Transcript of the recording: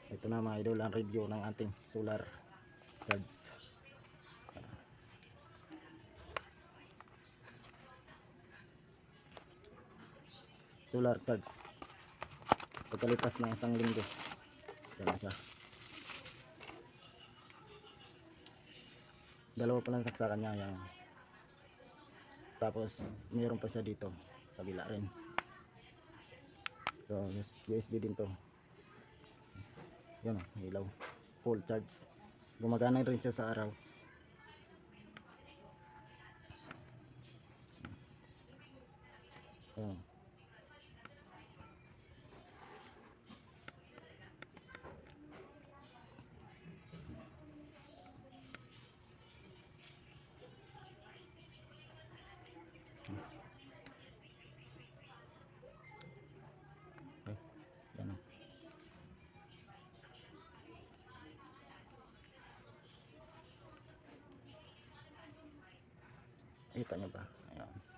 Ito na mga idol ang review ng ating solar charge. Solar charge pagkalipas ng isang linggo. Yan isa. Dalawa pa lang saksakan niya yan. Tapos mayroon pa siya dito kabila rin. So USB din to. Yan ilaw, full charge, gumagana rin siya sa araw. Yan. Yan. Kita nyo ba? Ayan.